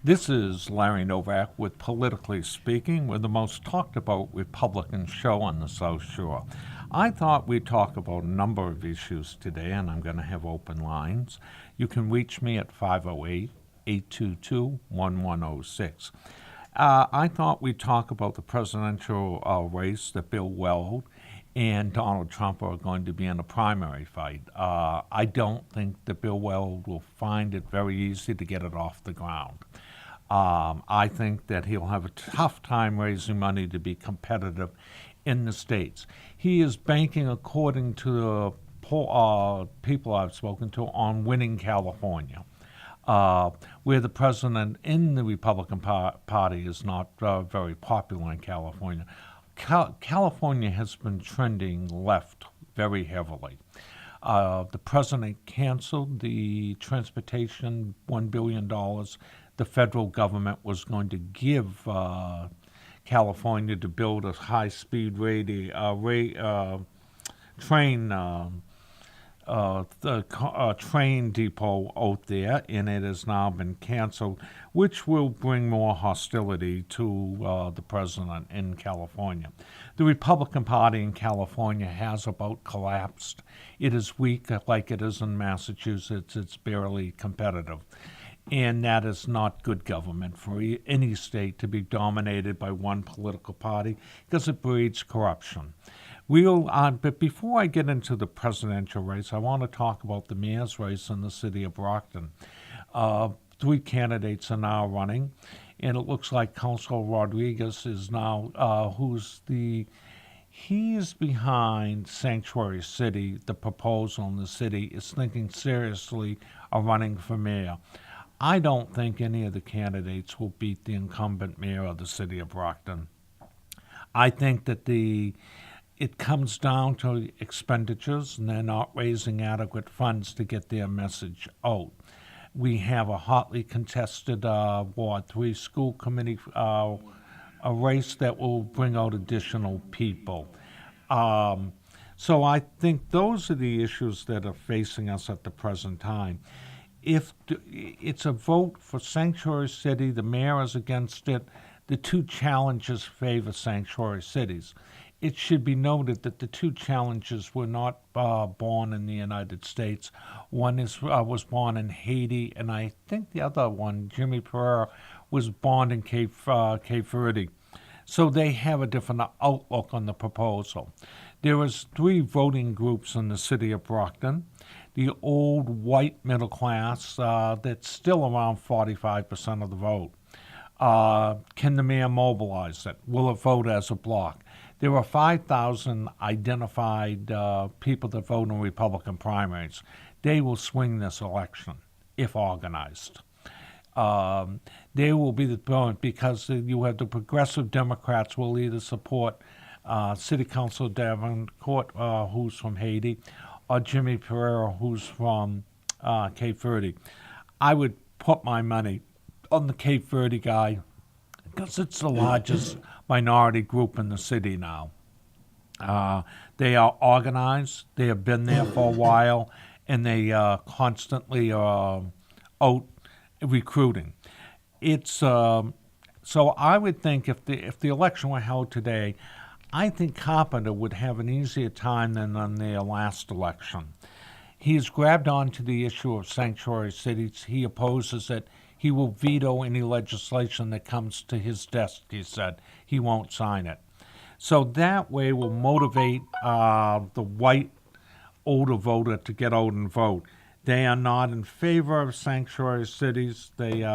This is Larry Novak with Politically Speaking. We're the most talked about Republican show on the South Shore. I thought we'd talk about a number of issues today, and I'm going to have open lines. You can reach me at 508-822-1106. I thought we'd talk about the presidential race that Bill Weld and Donald Trump are going to be in a primary fight. I don't think that Bill Weld will find it very easy to get it off the ground. I think that he'll have a tough time raising money to be competitive in the states. He is banking, according to the people I've spoken to, on winning California, where the president in the Republican Party is not very popular in California. California has been trending left very heavily. The president canceled the transportation $1 billion the federal government was going to give California to build a high-speed train train depot out there, and it has now been canceled, which will bring more hostility to the president in California. The Republican Party in California has about collapsed. It is weak like it is in Massachusetts. It's barely competitive. And that is not good government for any state to be dominated by one political party because it breeds corruption. But before I get into the presidential race, I want to talk about the mayor's race in the city of Brockton. Three candidates are now running, and it looks like Councilor Rodriguez is now, he's behind Sanctuary City. The proposal in the city is thinking seriously of running for mayor. I don't think any of the candidates will beat the incumbent mayor of the city of Brockton. I think that it comes down to expenditures, and they're not raising adequate funds to get their message out. We have a hotly contested Ward 3 school committee a race that will bring out additional people. So I think those are the issues that are facing us at the present time. If it's a vote for Sanctuary City, the mayor is against it. The two challenges favor sanctuary cities. It should be noted that the two challenges were not born in the United States. One was born in Haiti, and I think the other one, Jimmy Pereira, was born in Cape Verde. So they have a different outlook on the proposal. There was three voting groups in the city of Brockton. The old white middle class, that's still around 45% of the vote. Can the mayor mobilize it? Will it vote as a block? There are 5,000 identified people that vote in Republican primaries. They will swing this election if organized. They will be the point because you have the progressive Democrats will either support City Councilor Davenport, who's from Haiti, or Jimmy Pereira, who's from Cape Verde. I would put my money on the Cape Verde guy because it's the largest minority group in the city now. They are organized. They have been there for a while, and they constantly are out recruiting. So I would think if the election were held today, I think Carpenter would have an easier time than on their last election. He's grabbed onto the issue of sanctuary cities. He opposes it. He will veto any legislation that comes to his desk, he said. He won't sign it. So that way will motivate the white older voter to get out and vote. They are not in favor of sanctuary cities. They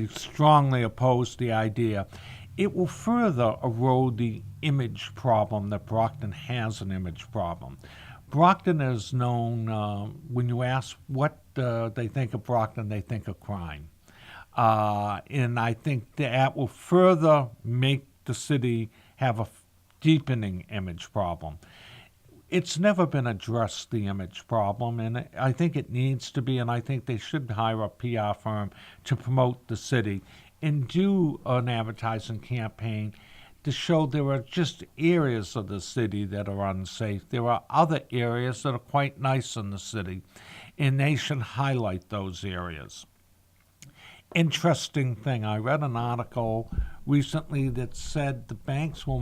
strongly oppose the idea. It will further erode the image problem that Brockton has an image problem. Brockton is known, when you ask what they think of Brockton, they think of crime. And I think that will further make the city have a deepening image problem. It's never been addressed, the image problem, and I think it needs to be, and I think they should hire a PR firm to promote the city and do an advertising campaign to show there are just areas of the city that are unsafe. There are other areas that are quite nice in the city, and they should highlight those areas. Interesting thing. I read an article recently that said the banks were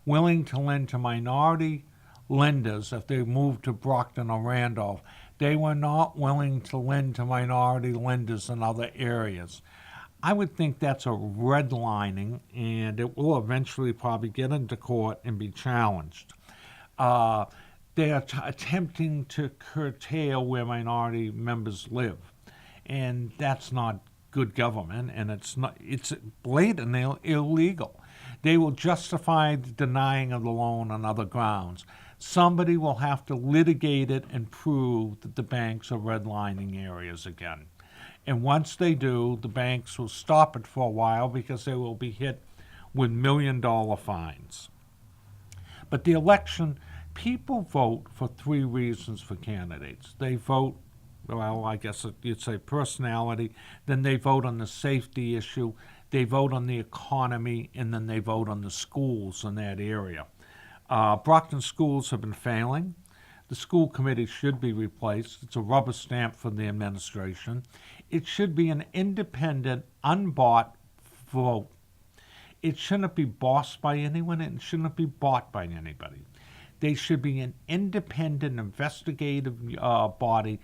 willing to lend to minority lenders if they moved to Brockton or Randolph. They were not willing to lend to minority lenders in other areas. I would think that's a redlining, and it will eventually probably get into court and be challenged. Uh, they are attempting to curtail where minority members live, and that's not good government, and it's blatantly illegal. They will justify the denying of the loan on other grounds. Somebody will have to litigate it and prove that the banks are redlining areas again. And once they do, the banks will stop it for a while because they will be hit with $1 million fines. But the election, people vote for three reasons for candidates. They vote, well, I guess you'd say personality, then they vote on the safety issue, they vote on the economy, and then they vote on the schools in that area. Brockton schools have been failing. The school committee should be replaced. It's a rubber stamp for the administration. It should be an independent, unbought vote. It shouldn't be bossed by anyone, and it shouldn't be bought by anybody. They should be an independent, investigative body,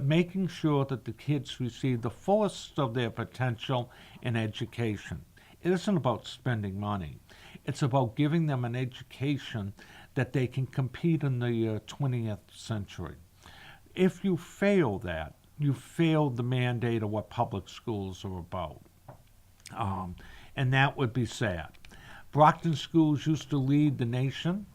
making sure that the kids receive the fullest of their potential in education. It isn't about spending money. It's about giving them an education that they can compete in the 20th century. If you fail that, you failed the mandate of what public schools are about. And that would be sad. Brockton schools used to lead the nation.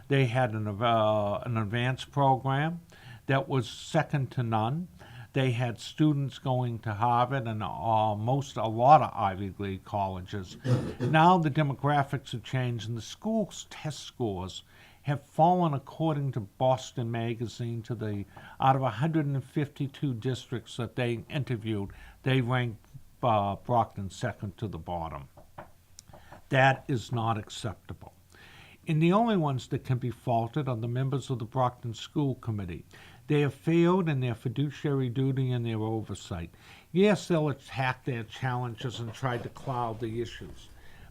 They had an advanced program that was second to none. They had students going to Harvard and a lot of Ivy League colleges. Now the demographics have changed, and the school's test scores have fallen, according to Boston Magazine, out of 152 districts that they interviewed, they ranked Brockton second to the bottom. That is not acceptable. And the only ones that can be faulted are the members of the Brockton School Committee. They have failed in their fiduciary duty and their oversight. Yes, they'll attack their challenges and try to cloud the issues,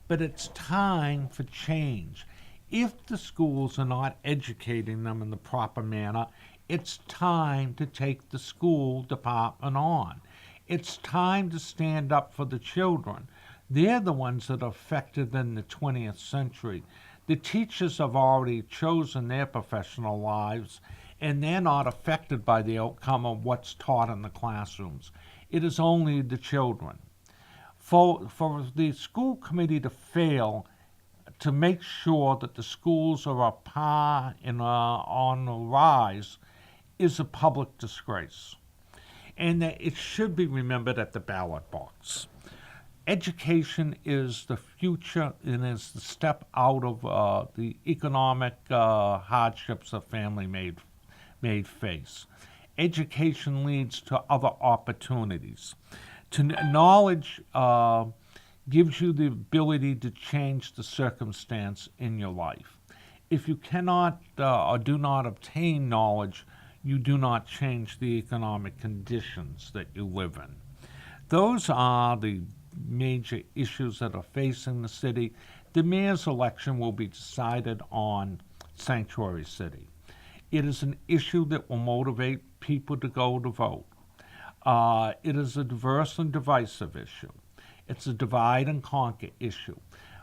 but it's time for change. If the schools are not educating them in the proper manner, it's time to take the school department on. It's time to stand up for the children. They're the ones that are affected in the 20th century. The teachers have already chosen their professional lives, and they're not affected by the outcome of what's taught in the classrooms. It is only the children. For the school committee to fail to make sure that the schools are on the rise is a public disgrace. And that it should be remembered at the ballot box. Education is the future and is the step out of the economic hardships a family may face. Education leads to other opportunities. Knowledge gives you the ability to change the circumstance in your life. If you cannot or do not obtain knowledge, you do not change the economic conditions that you live in. Those are the major issues that are facing the city. The mayor's election will be decided on Sanctuary City. It is an issue that will motivate people to go to vote. It is a diverse and divisive issue. It's a divide and conquer issue.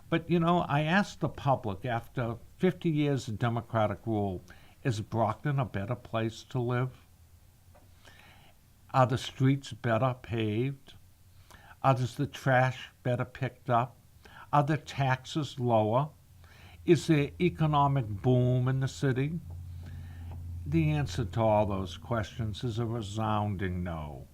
But, I asked the public, after 50 years of Democratic rule, is Brockton a better place to live? Are the streets better paved? Is the trash better picked up? Are the taxes lower? Is there economic boom in the city? The answer to all those questions is a resounding no.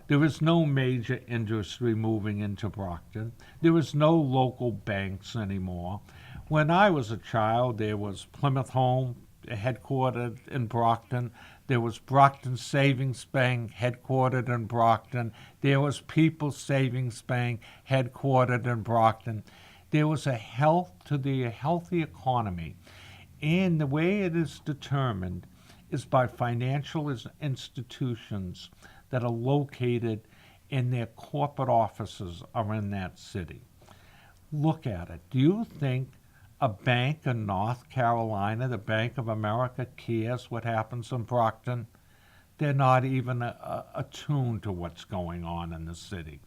There is no major industry moving into Brockton. There is no local banks anymore. When I was a child, there was Plymouth Home, headquartered in Brockton. There was Brockton Savings Bank, headquartered in Brockton. There was People's Savings Bank, headquartered in Brockton. There was a healthy economy. And the way it is determined is by financial institutions that are located and their corporate offices are in that city. Look at it. Do you think a bank in North Carolina, the Bank of America, cares what happens in Brockton? They're not even attuned to what's going on in the city.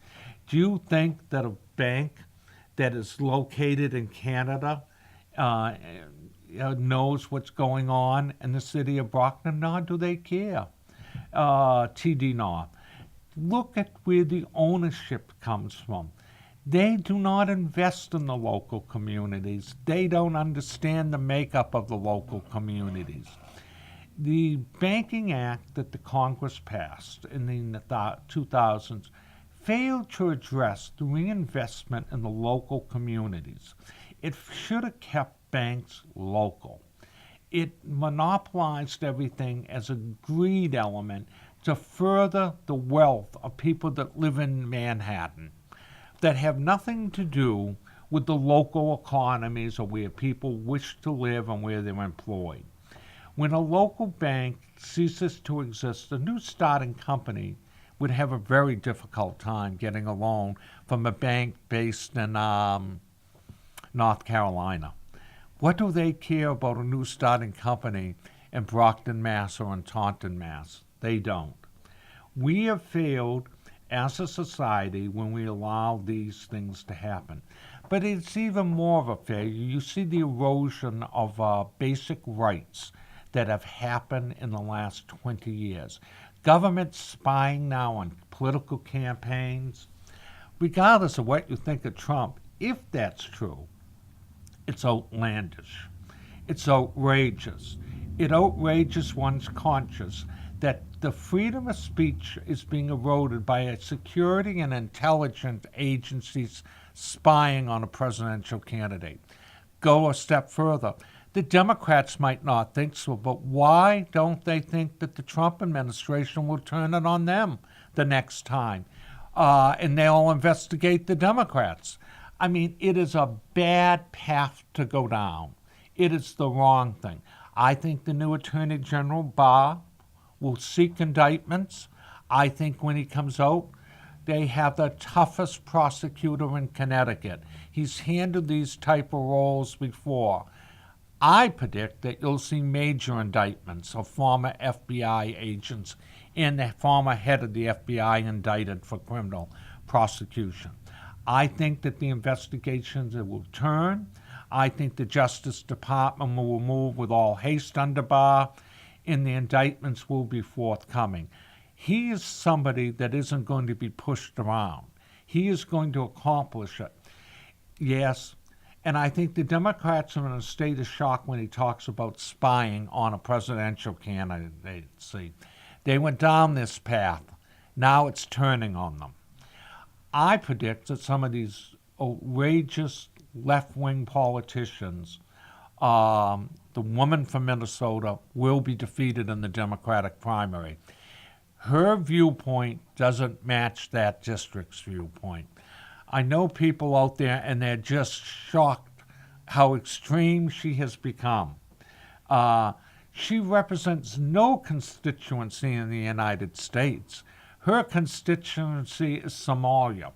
Do you think that a bank that is located in Canada uh, knows what's going on in the city of Brockton? Nor do they care. TD North. Look at where the ownership comes from. They do not invest in the local communities. They don't understand the makeup of the local communities. The Banking Act that the Congress passed in the 2000s failed to address the reinvestment in the local communities. It should have kept banks local. It monopolized everything as a greed element to further the wealth of people that live in Manhattan that have nothing to do with the local economies or where people wish to live and where they're employed. When a local bank ceases to exist, a new starting company would have a very difficult time getting a loan from a bank based in North Carolina. What do they care about a new starting company in Brockton, Mass. Or in Taunton, Mass.? They don't. We have failed as a society when we allow these things to happen. But it's even more of a failure. You see the erosion of basic rights that have happened in the last 20 years. Government spying now on political campaigns. Regardless of what you think of Trump, if that's true, it's outlandish. It's outrageous. It outrages one's conscience that the freedom of speech is being eroded by a security and intelligence agencies spying on a presidential candidate. Go a step further. The Democrats might not think so, but why don't they think that the Trump administration will turn it on them the next time? And they'll investigate the Democrats. I mean, it is a bad path to go down. It is the wrong thing. I think the new Attorney General, Barr, will seek indictments. I think when he comes out, they have the toughest prosecutor in Connecticut. He's handled these type of roles before. I predict that you'll see major indictments of former FBI agents and the former head of the FBI indicted for criminal prosecution. I think that the investigations will turn. I think the Justice Department will move with all haste under Barr, and the indictments will be forthcoming. He is somebody that isn't going to be pushed around. He is going to accomplish it. Yes, and I think the Democrats are in a state of shock when he talks about spying on a presidential candidacy. They went down this path. Now it's turning on them. I predict that some of these outrageous left-wing politicians, the woman from Minnesota, will be defeated in the Democratic primary. Her viewpoint doesn't match that district's viewpoint. I know people out there, and they're just shocked how extreme she has become. She represents no constituency in the United States. Her constituency is Somalia,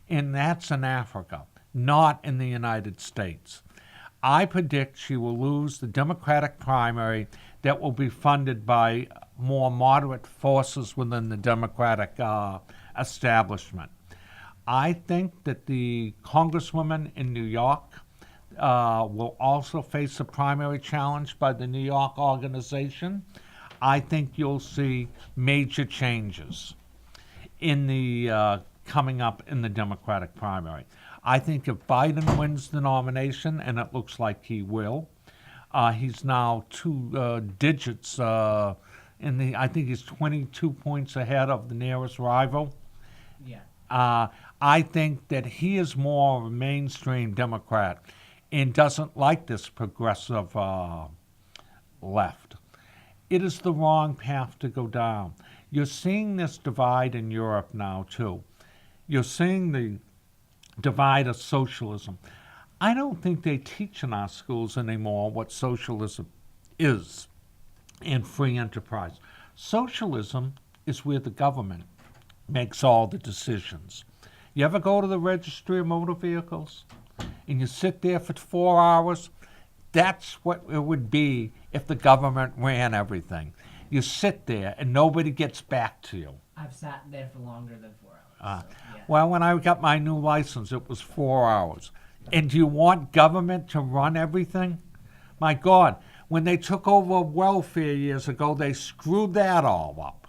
and that's in Africa, not in the United States. I predict she will lose the Democratic primary that will be funded by more moderate forces within the Democratic establishment. I think that the Congresswoman in New York will also face a primary challenge by the New York organization. I think you'll see major changes in the coming up in the Democratic primary. I think if Biden wins the nomination, and it looks like he will, he's now two digits in the. I think he's 22 points ahead of the nearest rival. Yeah. I think that he is more of a mainstream Democrat and doesn't like this progressive left. It is the wrong path to go down. You're seeing this divide in Europe now, too. You're seeing the divide of socialism. I don't think they teach in our schools anymore what socialism is and free enterprise. Socialism is where the government makes all the decisions. You ever go to the registry of motor vehicles and you sit there for 4 hours? That's what it would be if the government ran everything. You sit there and nobody gets back to you. I've sat there for longer than 4 hours. So, yeah. Well, when I got my new license, it was 4 hours. And do you want government to run everything? My God, when they took over welfare years ago, they screwed that all up.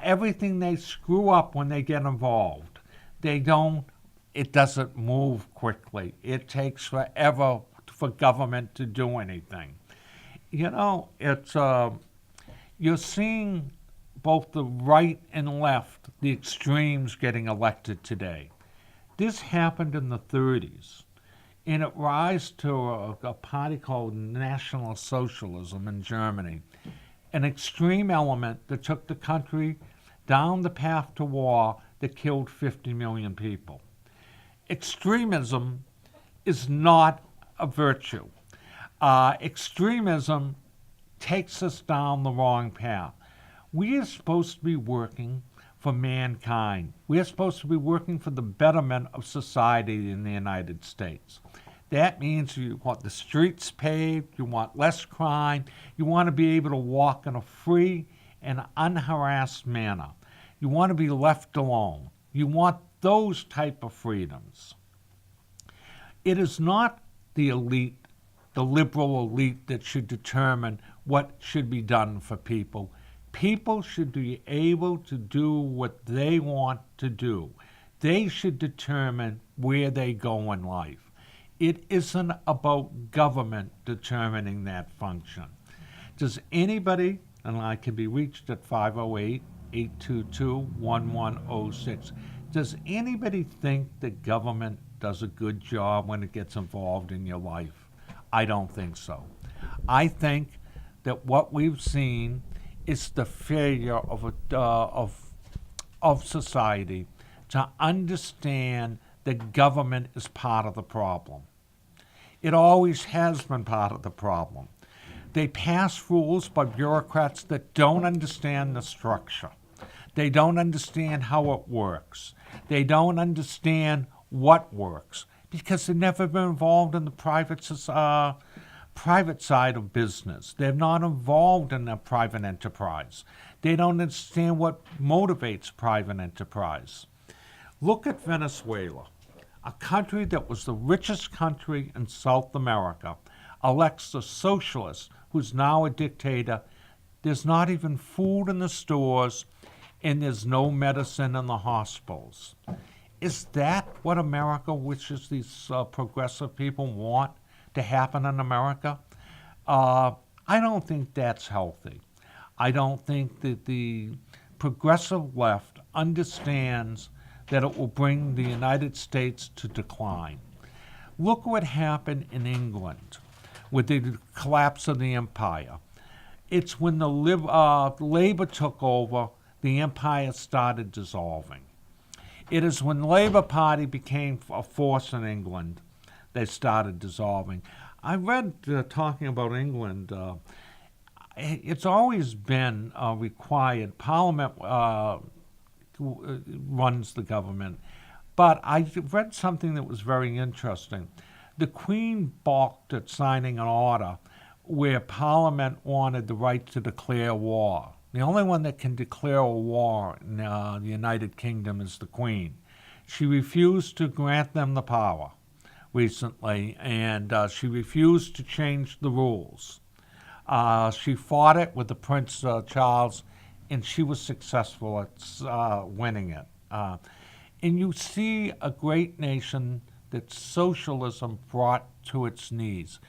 Everything they screw up when they get involved, it doesn't move quickly. It takes forever for government to do anything. You know, you're seeing both the right and left, the extremes getting elected today. This happened in the 30s, and it rise to a party called National Socialism in Germany, an extreme element that took the country down the path to war that killed 50 million people. Extremism is not a virtue. Extremism takes us down the wrong path. We are supposed to be working for mankind. We are supposed to be working for the betterment of society in the United States. That means you want the streets paved, you want less crime, you want to be able to walk in a free and unharassed manner. You want to be left alone. You want those type of freedoms. It is not the elite, the liberal elite, that should determine what should be done for people. People should be able to do what they want to do. They should determine where they go in life. It isn't about government determining that function. Does anybody, and I can be reached at 508-822-1106, does anybody think that government does a good job when it gets involved in your life? I don't think so. I think that what we've seen is the failure of society to understand that government is part of the problem. It always has been part of the problem. They pass rules by bureaucrats that don't understand the structure. They don't understand how it works. They don't understand what works because they've never been involved in the private side of business. They're not involved in the private enterprise. They don't understand what motivates private enterprise. Look at Venezuela, a country that was the richest country in South America, elects a socialist who's now a dictator. There's not even food in the stores, and there's no medicine in the hospitals. Is that what America wishes these progressive people want to happen in America? I don't think that's healthy. I don't think that the progressive left understands that it will bring the United States to decline. Look what happened in England with the collapse of the empire. It's when the Labour took over, the empire started dissolving. It is when the Labour Party became a force in England, they started dissolving. I read, talking about England, it's always been required. Parliament runs the government. But I read something that was very interesting. The Queen balked at signing an order where Parliament wanted the right to declare war. The only one that can declare a war in the United Kingdom is the Queen. She refused to grant them the power recently, and she refused to change the rules. She fought it with the Prince Charles, and she was successful at winning it. And you see a great nation that socialism brought to its knees.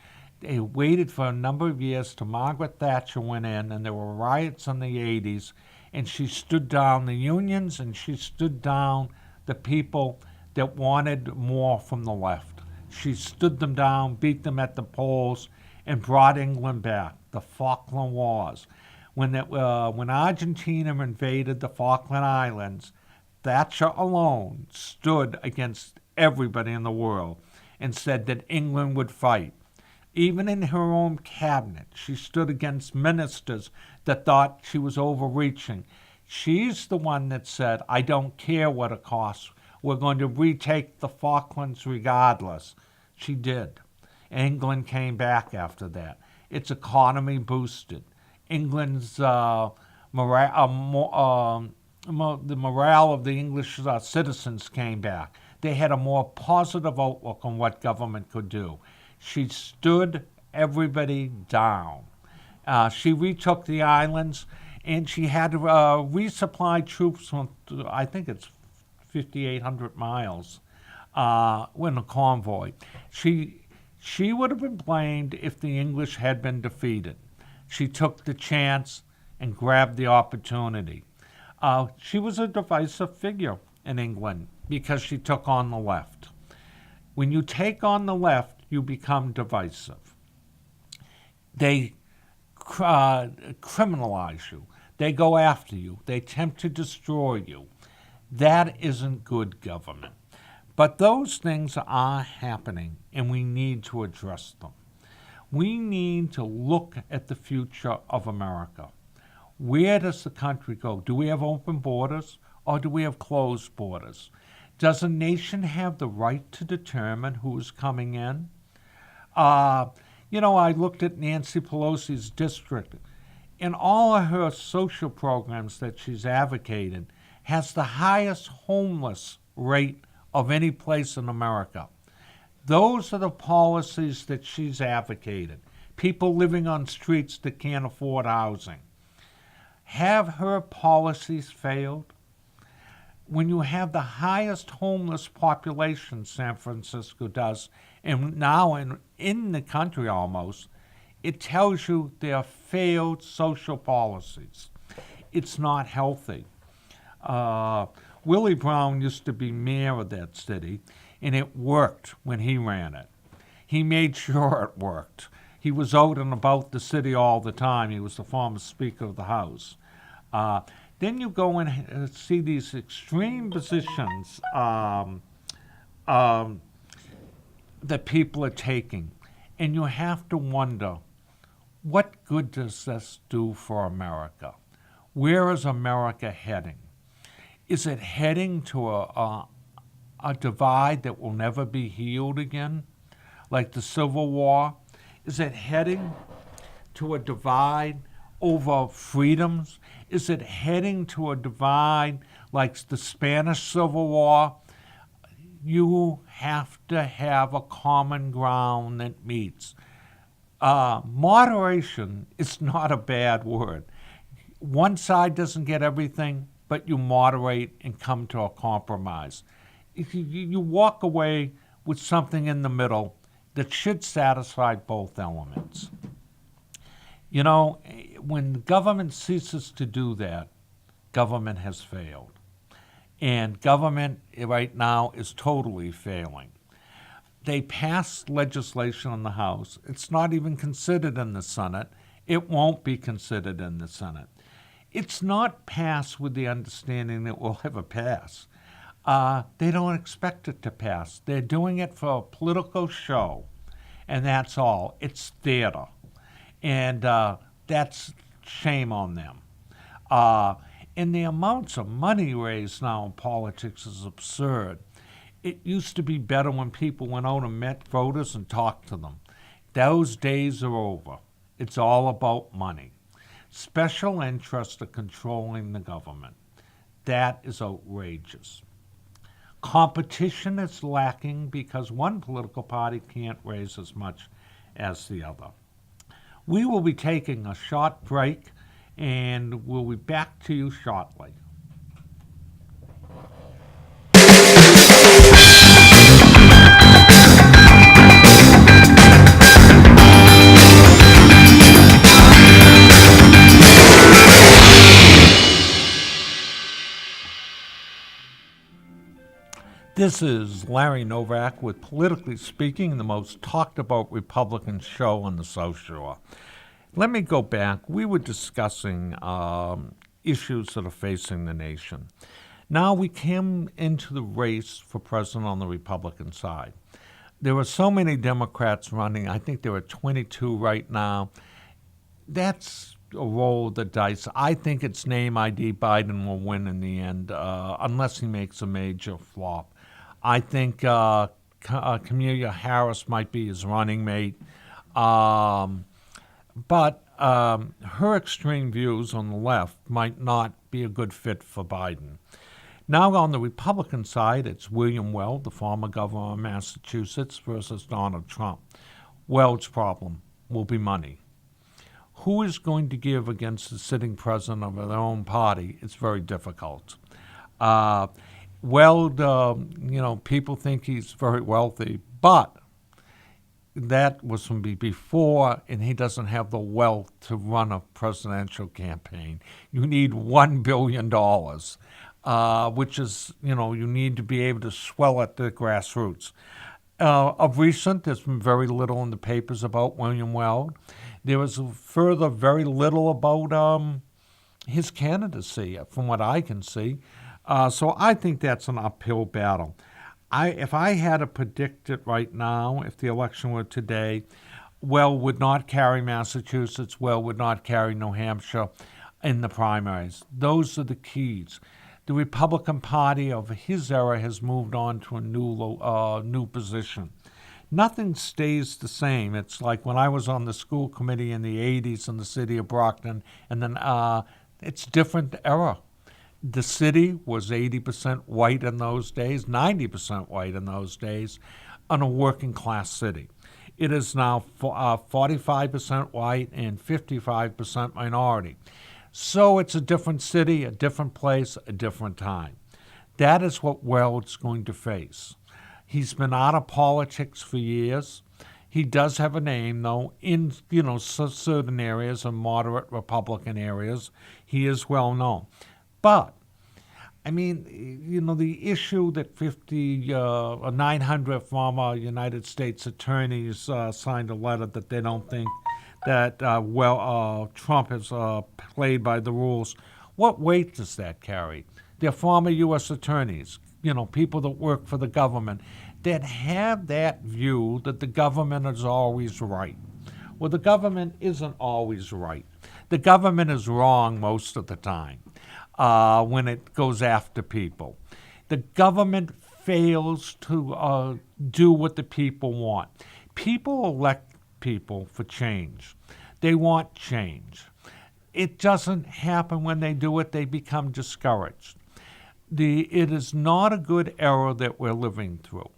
They waited for a number of years till Margaret Thatcher went in, and there were riots in the 80s, and she stood down the unions, and she stood down the people that wanted more from the left. She stood them down, beat them at the polls, and brought England back. The Falkland Wars. When Argentina invaded the Falkland Islands, Thatcher alone stood against everybody in the world and said that England would fight. Even in her own cabinet, she stood against ministers that thought she was overreaching. She's the one that said, I don't care what it costs. We're going to retake the Falklands regardless. She did. England came back after that. Its economy boosted. England's the morale of the English citizens came back. They had a more positive outlook on what government could do. She stood everybody down. She retook the islands, and she had to resupply troops from, I think it's 5,800 miles, in a convoy. She would have been blamed if the English had been defeated. She took the chance and grabbed the opportunity. She was a divisive figure in England because she took on the left. When you take on the left, you become divisive. They criminalize you. They go after you. They attempt to destroy you. That isn't good government. But those things are happening, and we need to address them. We need to look at the future of America. Where does the country go? Do we have open borders, or do we have closed borders? Does a nation have the right to determine who is coming in? I looked at Nancy Pelosi's district, and all of her social programs that she's advocated has the highest homeless rate of any place in America. Those are the policies that she's advocated. People living on streets that can't afford housing. Have her policies failed? When you have the highest homeless population San Francisco does, and now in the country almost, it tells you there are failed social policies. It's not healthy. Willie Brown used to be mayor of that city, and it worked when he ran it. He made sure it worked. He was out and about the city all the time. He was the former Speaker of the House. Then you go and see these extreme positions that people are taking, and you have to wonder, what good does this do for America? Where is America heading? Is it heading to a divide that will never be healed again, like the Civil War? Is it heading to a divide over freedoms? Is it heading to a divide like the Spanish Civil War? You have to have a common ground that meets. Moderation is not a bad word. One side doesn't get everything, but you moderate and come to a compromise. If you walk away with something in the middle that should satisfy both elements. When the government ceases to do that, government has failed. And government right now is totally failing. They passed legislation in the House. It's not even considered in the Senate. It won't be considered in the Senate. It's not passed with the understanding that we'll ever pass. They don't expect it to pass. They're doing it for a political show, and that's all. It's theater, and that's shame on them. And the amounts of money raised now in politics is absurd. It used to be better when people went out and met voters and talked to them. Those days are over. It's all about money. Special interests are controlling the government. That is outrageous. Competition is lacking because one political party can't raise as much as the other. We will be taking a short break, and we'll be back to you shortly. This is Larry Novak with Politically Speaking, the most talked about Republican show on the South Shore. Let me go back. We were discussing issues that are facing the nation. Now we came into the race for president on the Republican side. There were so many Democrats running. I think there are 22 right now. That's roll of the dice. I think it's name ID. Biden will win in the end, unless he makes a major flop. I think Kamala Harris might be his running mate. But her extreme views on the left might not be a good fit for Biden. Now on the Republican side, it's William Weld, the former governor of Massachusetts, versus Donald Trump. Weld's problem will be money. Who is going to give against the sitting president of their own party? It's very difficult. Weld, people think he's very wealthy, but that was from before, and he doesn't have the wealth to run a presidential campaign. You need $1 billion, which is, you need to be able to swell at the grassroots. Of recent, there's been very little in the papers about William Weld. There was further very little about his candidacy, from what I can see. So I think that's an uphill battle. If I had to predict it right now, if the election were today, Weld would not carry Massachusetts, Weld would not carry New Hampshire in the primaries. Those are the keys. The Republican Party of his era has moved on to a new position. Nothing stays the same. It's like when I was on the school committee in the 80s in the city of Brockton, and then it's different era. The city was 80% white in those days, 90% white in those days, on a working class city. It is now 45% white and 55% minority. So it's a different city, a different place, a different time. That is what Weld's going to face. He's been out of politics for years. He does have a name, though, in certain areas, and moderate Republican areas. He is well known. But, the issue that 900 former United States attorneys signed a letter that they don't think that, Trump has played by the rules. What weight does that carry? They're former U.S. attorneys, people that work for the government, that have that view that the government is always right. Well, the government isn't always right. The government is wrong most of the time when it goes after people. The government fails to do what the people want. People elect people for change. They want change. It doesn't happen when they do it, they become discouraged. It is not a good era that we're living through.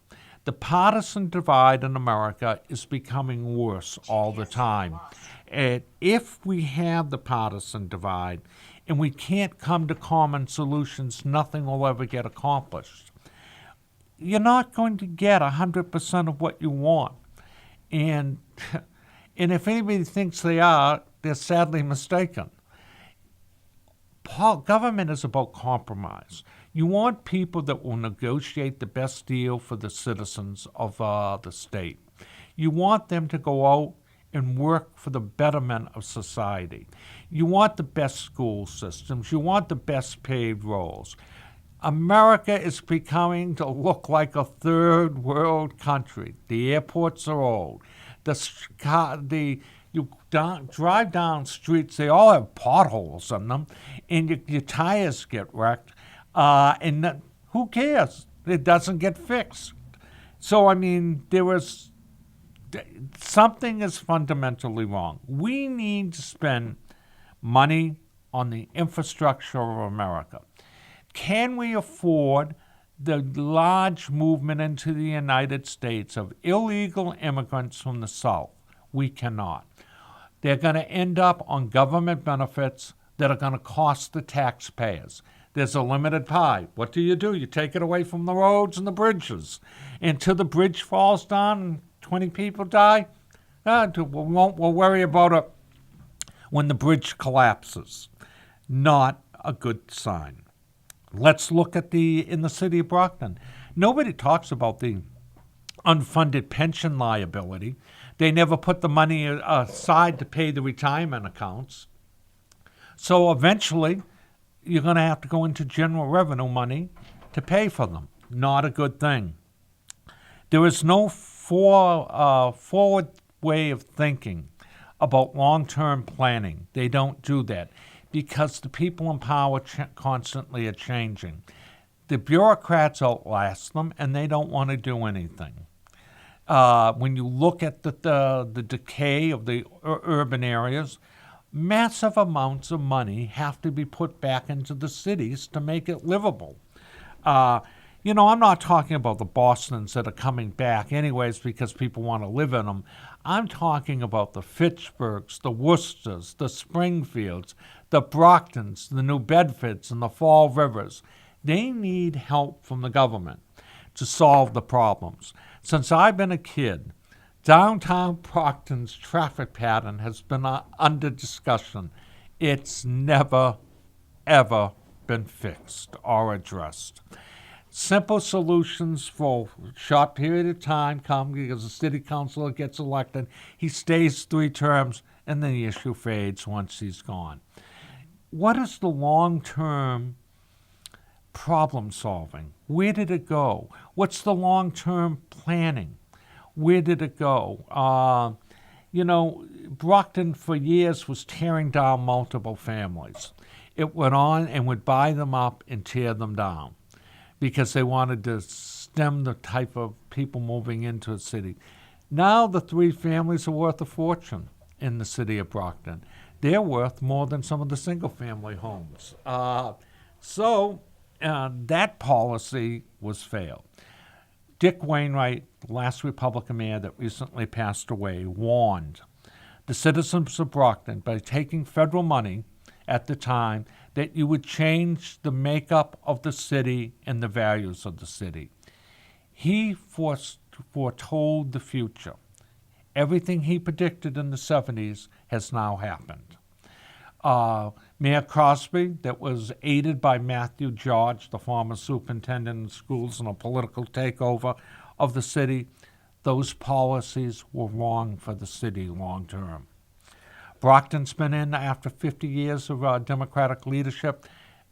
The partisan divide in America is becoming worse all the time. And if we have the partisan divide and we can't come to common solutions, nothing will ever get accomplished. You're not going to get 100% of what you want. And if anybody thinks they are, they're sadly mistaken. Government is about compromise. You want people that will negotiate the best deal for the citizens of the state. You want them to go out and work for the betterment of society. You want the best school systems. You want the best paved roads. America is becoming to look like a third world country. The airports are old. You drive down streets, they all have potholes in them, and your tires get wrecked, and who cares? It doesn't get fixed. So, something is fundamentally wrong. We need to spend money on the infrastructure of America. Can we afford the large movement into the United States of illegal immigrants from the South? We cannot. They're going to end up on government benefits that are going to cost the taxpayers. There's a limited pie. What do? You take it away from the roads and the bridges. Until the bridge falls down and 20 people die, we'll worry about it when the bridge collapses. Not a good sign. Let's look at in the city of Brockton. Nobody talks about the unfunded pension liability. They never put the money aside to pay the retirement accounts. So eventually, you're going to have to go into general revenue money to pay for them. Not a good thing. There is no forward way of thinking about long-term planning. They don't do that because the people in power constantly are changing. The bureaucrats outlast them, and they don't want to do anything. When you look at the decay of the urban areas, massive amounts of money have to be put back into the cities to make it livable. I'm not talking about the Bostons that are coming back anyways because people want to live in them. I'm talking about the Fitchburgs, the Worcesters, the Springfields, the Brocktons, the New Bedfords, and the Fall Rivers. They need help from the government to solve the problems. Since I've been a kid, downtown Brockton's traffic pattern has been under discussion. It's never, ever been fixed or addressed. Simple solutions for a short period of time come because the city councilor gets elected. He stays 3 terms, and then the issue fades once he's gone. What is the long-term problem solving? Where did it go? What's the long-term planning? Where did it go? Brockton for years was tearing down multiple families. It went on and would buy them up and tear them down because they wanted to stem the type of people moving into the city. Now the 3 families are worth a fortune in the city of Brockton. They're worth more than some of the single-family homes. So that policy was failed. Dick Wainwright, the last Republican mayor that recently passed away, warned the citizens of Brockton by taking federal money at the time that you would change the makeup of the city and the values of the city. He foretold the future. Everything he predicted in the 70s has now happened. Mayor Crosby, that was aided by Matthew George, the former superintendent of schools, in a political takeover of the city, those policies were wrong for the city long term. Brockton's been in, after 50 years of Democratic leadership,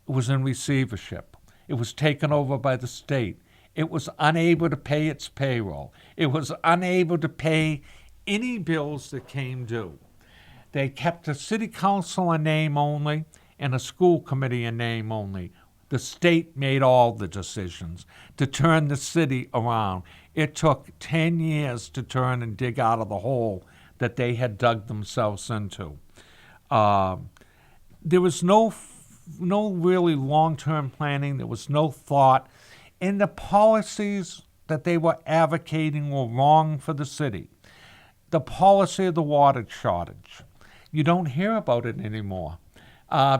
it was in receivership. It was taken over by the state. It was unable to pay its payroll. It was unable to pay any bills that came due. They kept a city council in name only and a school committee in name only. The state made all the decisions to turn the city around. It took 10 years to turn and dig out of the hole that they had dug themselves into. There was no really long-term planning. There was no thought. And the policies that they were advocating were wrong for the city. The policy of the water shortage. You don't hear about it anymore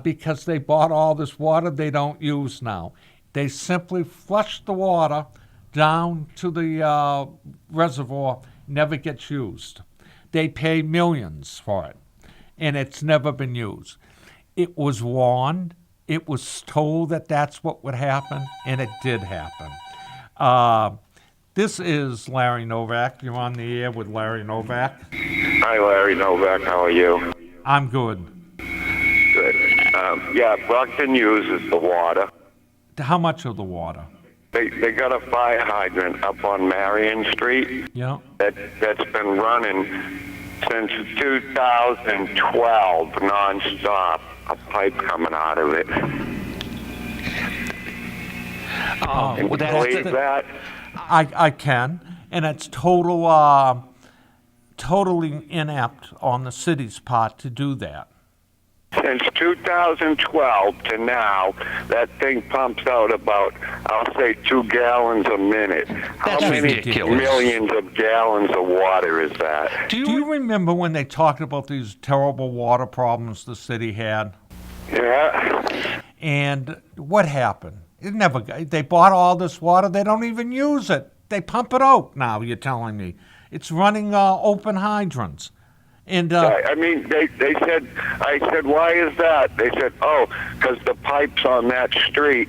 because they bought all this water they don't use now. They simply flush the water down to the reservoir, never gets used. They pay millions for it, and it's never been used. It was warned. It was told that that's what would happen, and it did happen. This is Larry Novak. You're on the air with Larry Novak. Hi, Larry Novak. How are you? I'm good. Good. Brockton uses the water. How much of the water? They got a fire hydrant up on Marion Street. Yeah. That's been running since 2012, nonstop. A pipe coming out of it. Can you believe that? I can, and it's totally inept on the city's part to do that. Since 2012 to now, that thing pumps out about, I'll say, 2 gallons a minute. That's How many ridiculous. millions of gallons of water is that? Do you remember when they talked about these terrible water problems the city had? Yeah. And what happened? They bought all this water. They don't even use it. They pump it out now, you're telling me. It's running open hydrants. And they said, I said, why is that? They said, because the pipes on that street,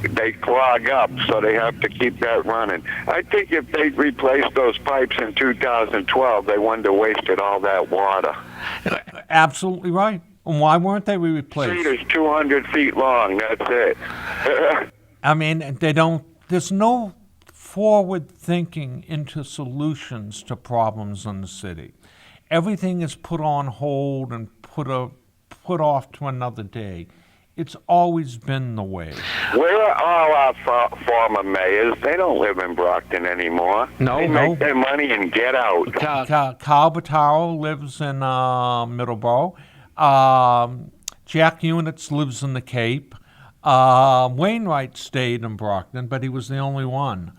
they clog up, so they have to keep that running. I think if they replaced those pipes in 2012, they wouldn't have wasted all that water. Absolutely right. And why weren't they replaced? The street is 200 feet long, that's it. I mean, there's no forward thinking into solutions to problems in the city. everything is put on hold and put off to another day. It's always been the way. Where are all our former mayors? They don't live in Brockton anymore. No, they no. make their money and get out. Carl Bataro lives in Middleborough. Jack Units lives in the Cape. Wainwright stayed in Brockton, but he was the only one.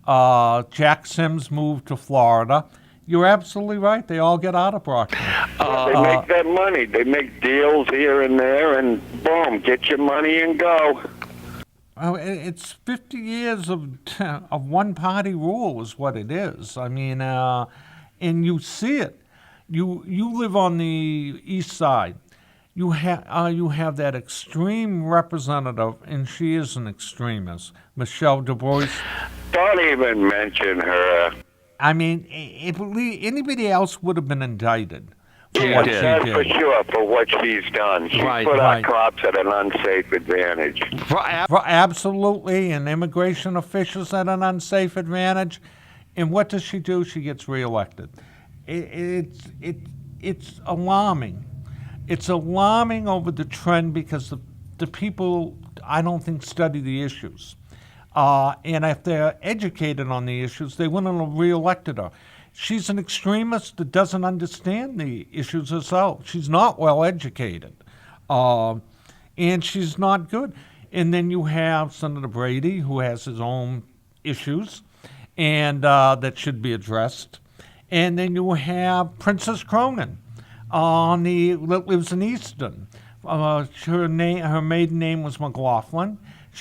Jack Sims moved to Florida. You're absolutely right. They all get out of Brockton. They make their money. They make deals here and there, and boom, get your money and go. It's 50 years of one-party rule is what it is. I mean, and you see it. You live on the east side. You have that extreme representative, and she is an extremist, Michelle Du Bois. Don't even mention her. I mean, if anybody else would have been indicted for Yeah, what she That's for did. sure, for what she's done. She Right, put our right. cops at an unsafe advantage. Absolutely, and immigration officials at an unsafe advantage. And what does she do? She gets reelected. It's alarming. It's alarming over the trend because the people, I don't think, study the issues. And if they're educated on the issues, they wouldn't have reelected her. She's an extremist that doesn't understand the issues herself. She's not well educated, and she's not good. And then you have Senator Brady, who has his own issues, and that should be addressed. And then you have Princess Cronin, that lives in Easton. Her maiden name was McLaughlin.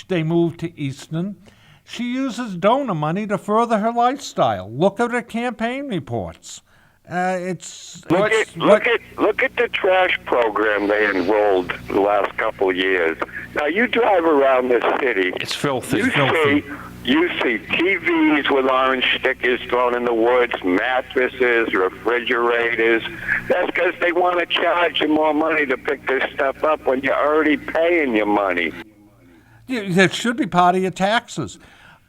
They moved to Easton. She uses donor money to further her lifestyle. Look at her campaign reports. Look at the trash program they enrolled the last couple of years. Now you drive around this city. It's filthy. You see TVs with orange stickers thrown in the woods, mattresses, refrigerators. That's because they want to charge you more money to pick this stuff up when you're already paying your money. That should be part of your taxes.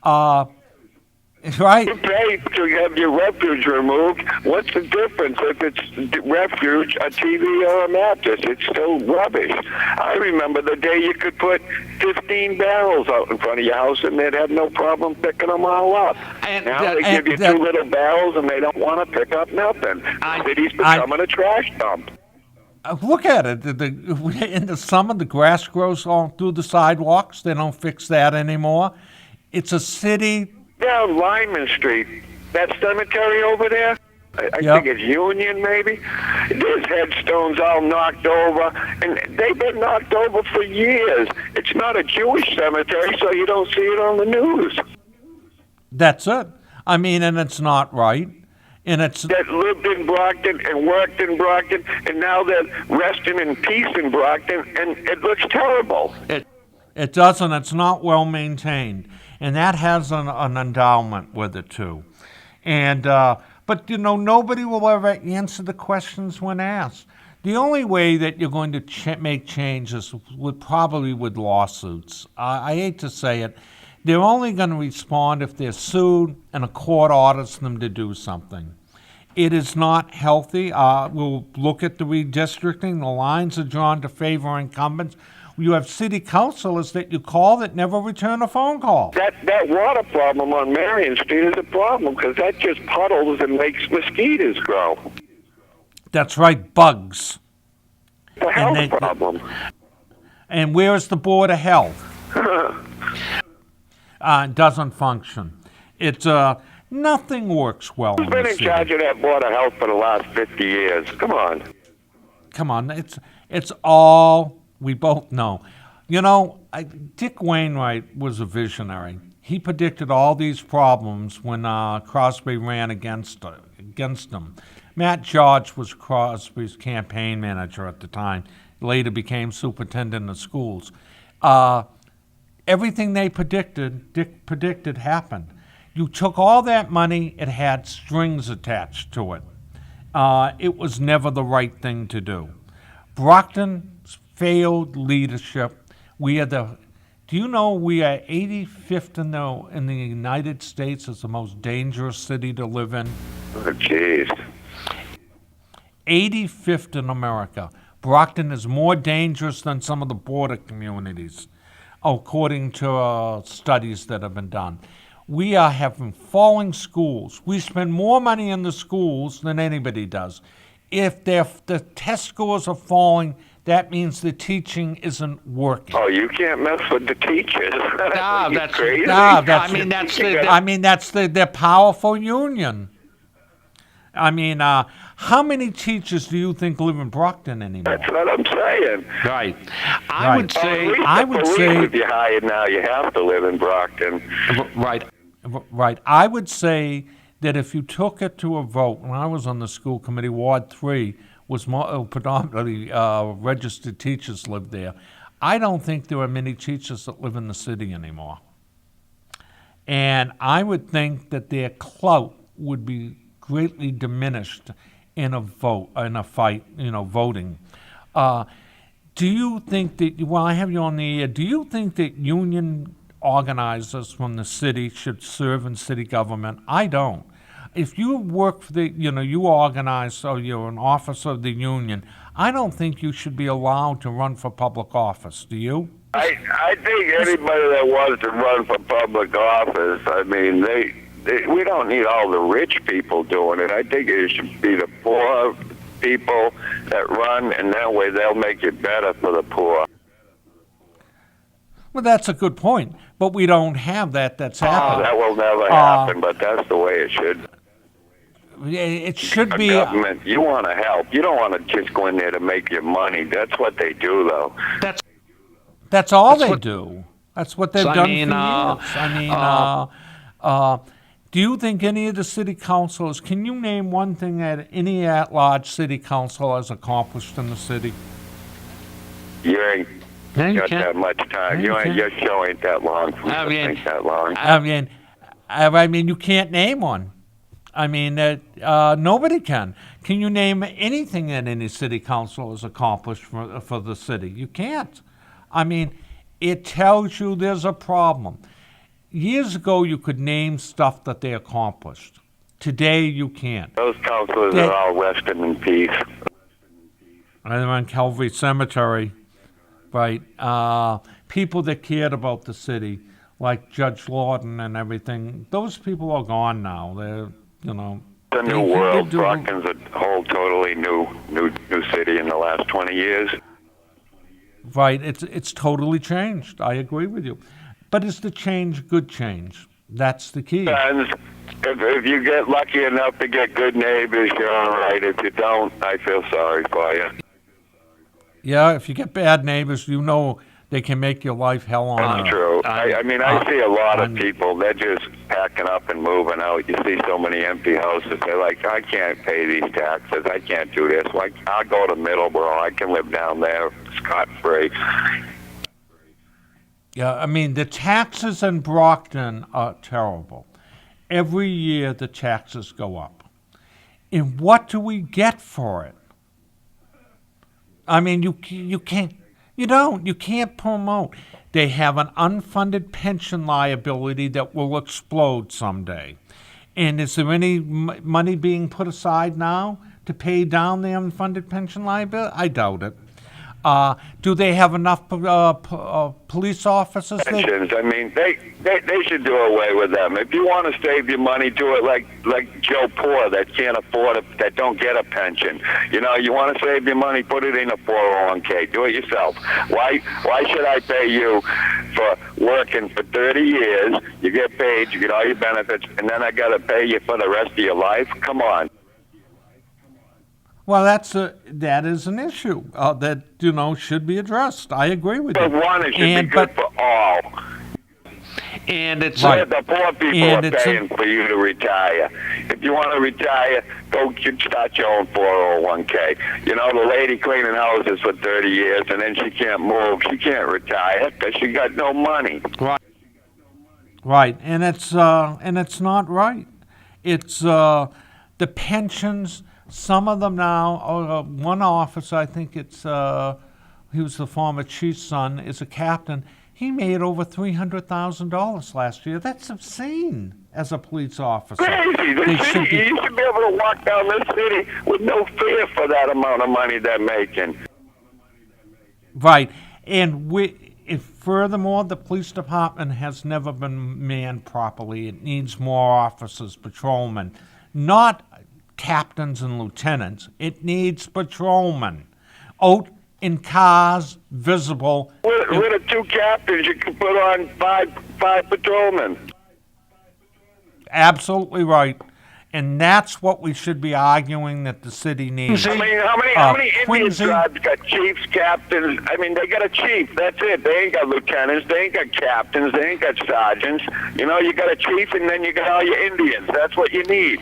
Right? You pay to have your refuge removed. What's the difference if it's refuge, a TV, or a mattress? It's still rubbish. I remember the day you could put 15 barrels out in front of your house and they'd have no problem picking them all up. And now they give you 2 little barrels and they don't want to pick up nothing. The city's becoming a trash dump. Look at it. In the summer, the grass grows all through the sidewalks. They don't fix that anymore. It's a city. Down Lyman Street, that cemetery over there, I think it's Union maybe, there's headstones all knocked over, and they've been knocked over for years. It's not a Jewish cemetery, so you don't see it on the news. That's it. I mean, and it's not right. And it's that lived in Brockton and worked in Brockton, and now they're resting in peace in Brockton, and it looks terrible. It doesn't. It's not well maintained, and that has an endowment with it too. And but nobody will ever answer the questions when asked. The only way that you're going to make changes probably with lawsuits. I hate to say it. They're only going to respond if they're sued and a court orders them to do something. It is not healthy. We'll look at the redistricting. The lines are drawn to favor incumbents. You have city councilors that you call that never return a phone call. That water problem on Marion Street is a problem because that just puddles and makes mosquitoes grow. That's right, bugs. It's a health problem. And where is the Board of Health? It doesn't function. It's nothing works well. Who's been in charge of that Board of Health for the last 50 years? Come on. It's all we both know. Dick Wainwright was a visionary. He predicted all these problems when Crosby ran against him. Matt George was Crosby's campaign manager at the time. Later became superintendent of schools. Everything they predicted, Dick predicted, happened. You took all that money, it had strings attached to it. It was never the right thing to do. Brockton's failed leadership. Do you know we are 85th in the United States as the most dangerous city to live in? Oh, jeez. 85th in America. Brockton is more dangerous than some of the border communities, according to studies that have been done. We are having falling schools. We spend more money in the schools than anybody does. If the test scores are falling, that means the teaching isn't working. Oh, you can't mess with the teachers. Ah, You that's crazy. that's their powerful union. I mean, how many teachers do you think live in Brockton anymore? That's what I'm saying. right. I Right. would say I would say- if you're hired now, you have to live in Brockton. right. Right. I would say that if you took it to a vote, when I was on the school committee, Ward 3 was more, predominantly registered teachers lived there. I don't think there are many teachers that live in the city anymore. And I would think that their clout would be greatly diminished in a fight, voting. Do you think that, while I have you on the air, do you think that union organizers from the city should serve in city government? I don't. If you work for you organize, so you're an officer of the union, I don't think you should be allowed to run for public office. Do you? I think anybody that wants to run for public office, I mean, we don't need all the rich people doing it. I think it should be the poor people that run, and that way they'll make it better for the poor. Well, that's a good point, but we don't have that. That's Oh, happening. that will never happen, but that's the way it should. It should A be. government, you want to help. You don't want to just go in there to make your money. That's what they do, though. That's all they what- do. That's what they've So, I done mean, for years. I mean, do you think any of the city councilors? Can you name one thing that any at-large city council has accomplished in the city? You ain't Yeah, you got can't. that much time. Yeah, you can't. Your show ain't that long for me I to mean, think that long. I mean, you can't name one. I mean, nobody can. Can you name anything that any city council has accomplished for the city? You can't. I mean, it tells you there's a problem. Years ago, you could name stuff that they accomplished. Today, you can't. Those councilors Yeah. are all resting in peace. I'm on Calvary Cemetery, right? People that cared about the city, like Judge Lawton and everything, those people are gone now. They're, It's a they- new they world. do- Brockton's a whole totally new city in the last 20 years. Right, it's totally changed. I agree with you. But is the change good change? That's the key. And if you get lucky enough to get good neighbors, you're all right. If you don't, I feel sorry for you. Yeah, if you get bad neighbors, they can make your life hell on That's earth. true. I mean, I see a lot of I'm- people, they're just packing up and moving out. You see so many empty houses. They're like, I can't pay these taxes. I can't do this. Like, I'll go to Middleborough. I can live down there scot-free. Yeah, I mean, the taxes in Brockton are terrible. Every year the taxes go up. And what do we get for it? I mean, you can't, you can't promote. They have an unfunded pension liability that will explode someday. And is there any money being put aside now to pay down the unfunded pension liability? I doubt it. Do they have enough police officers? Pensions. I mean, they should do away with them. If you want to save your money, do it like Joe Poor that can't afford it, that don't get a pension. You know, you want to save your money, put it in a 401k. Do it yourself. Why should I pay you for working for 30 years? You get paid, you get all your benefits, and then I got to pay you for the rest of your life? Come on. Well, that is an issue that should be addressed. I agree with you. For one, it should be good for all. And it's Right. The poor people And are it's paying for you to retire. If you want to retire, go start your own 401k. You know, the lady cleaning houses for 30 years, and then she can't move. She can't retire because she got no money. Right, and it's not right. It's the pensions. Some of them now. One officer, I think he was the former chief's son, is a captain. He made over $300,000 last year. That's obscene as a police officer. Crazy. They The should city, be- you should be able to walk down this city with no fear for that amount of money they're making. Right. And if furthermore, the police department has never been manned properly. It needs more officers, patrolmen, not captains and lieutenants. It needs patrolmen out in cars, visible. With the 2 captains, you can put on five patrolmen. Absolutely right. And that's what we should be arguing that the city needs. I mean, how many Indian Quincy- tribes got chiefs, captains? I mean, they got a chief. That's it. They ain't got lieutenants. They ain't got captains. They ain't got sergeants. You know, you got a chief, and then you got all your Indians. That's what you need.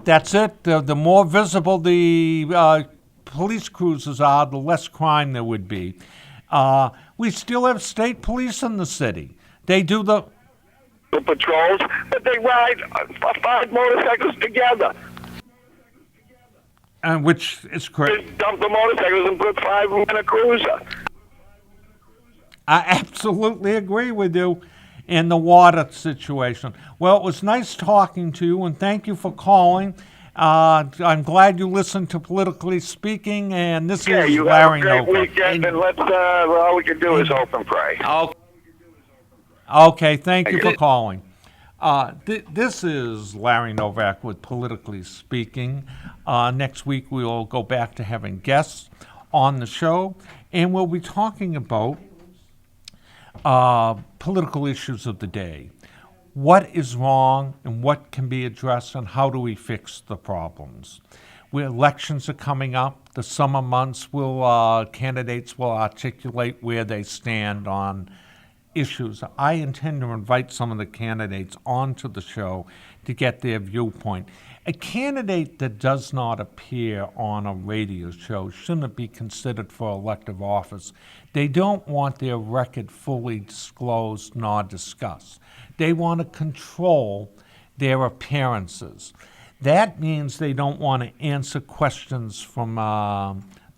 That's it. The more visible the police cruisers are, the less crime there would be. We still have state police in the city. They do the Patrols, but they ride 5 motorcycles together. which is correct. Just dump the motorcycles and put 5 in a cruiser. I absolutely agree with you in the water situation. Well, it was nice talking to you, and thank you for calling. I'm glad you listened to Politically Speaking, and this Yeah, is you Larry have a great Novak. weekend, and let's, all we can do is hope and pray. Oh, Okay, thank you for calling. This is Larry Novak with Politically Speaking. Next week we will go back to having guests on the show, and we'll be talking about political issues of the day. What is wrong and what can be addressed, and how do we fix the problems? Elections are coming up. The summer months candidates will articulate where they stand on issues. I intend to invite some of the candidates onto the show to get their viewpoint. A candidate that does not appear on a radio show shouldn't be considered for elective office. They don't want their record fully disclosed nor discussed. They want to control their appearances. That means they don't want to answer questions from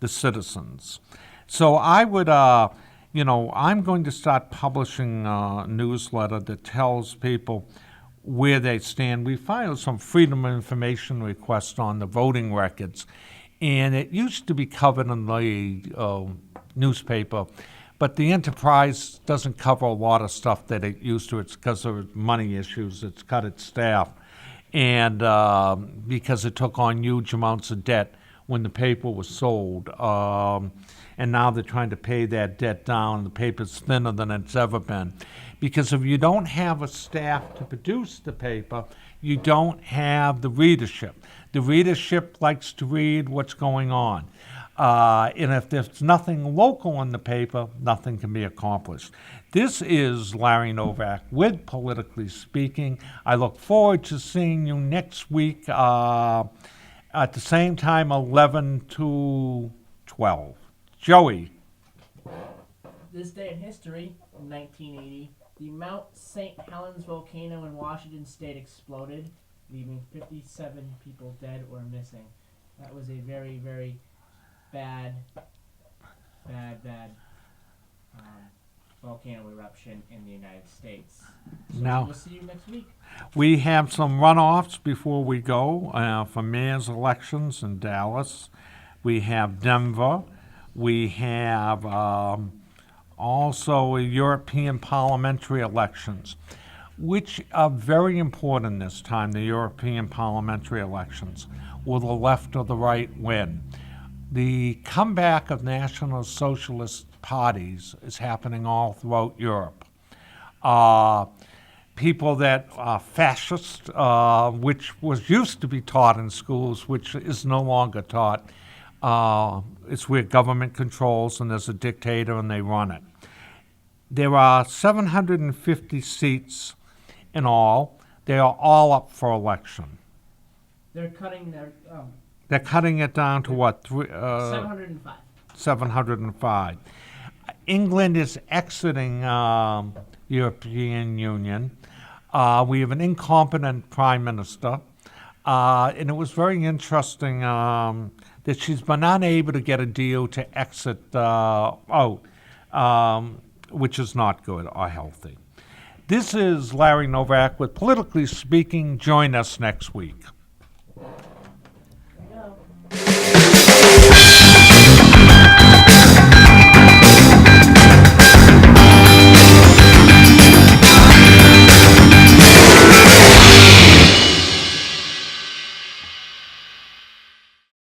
the citizens. So I would I'm going to start publishing a newsletter that tells people where they stand. We filed some Freedom of Information requests on the voting records, and it used to be covered in the newspaper, but the Enterprise doesn't cover a lot of stuff that it used to. It's because of money issues. It's cut its staff, and because it took on huge amounts of debt when the paper was sold. And now they're trying to pay that debt down. The paper's thinner than it's ever been. Because if you don't have a staff to produce the paper, you don't have the readership. The readership likes to read what's going on. And if there's nothing local in the paper, nothing can be accomplished. This is Larry Novak with Politically Speaking. I look forward to seeing you next week at the same time, 11 to 12. Joey. This day in history, in 1980, the Mount St. Helens volcano in Washington state exploded, leaving 57 people dead or missing. That was a very, very bad volcano eruption in the United States. So Now, we'll see you next week. we have some runoffs before we go for mayor's elections in Dallas. We have Denver. We have also European parliamentary elections, which are very important this time, the European parliamentary elections. Will the left or the right win? The comeback of National Socialist parties is happening all throughout Europe. People that are fascist, which was used to be taught in schools, which is no longer taught. It's where government controls and there's a dictator and they run it. There are 750 seats in all. They are all up for election. They're cutting their They're cutting it down to what? 705. 705. England is exiting European Union. We have an incompetent prime minister. And it was very interesting that she's been unable to get a deal to exit out. which is not good or healthy. This is Larry Novak with Politically Speaking. Join us next week. There you go.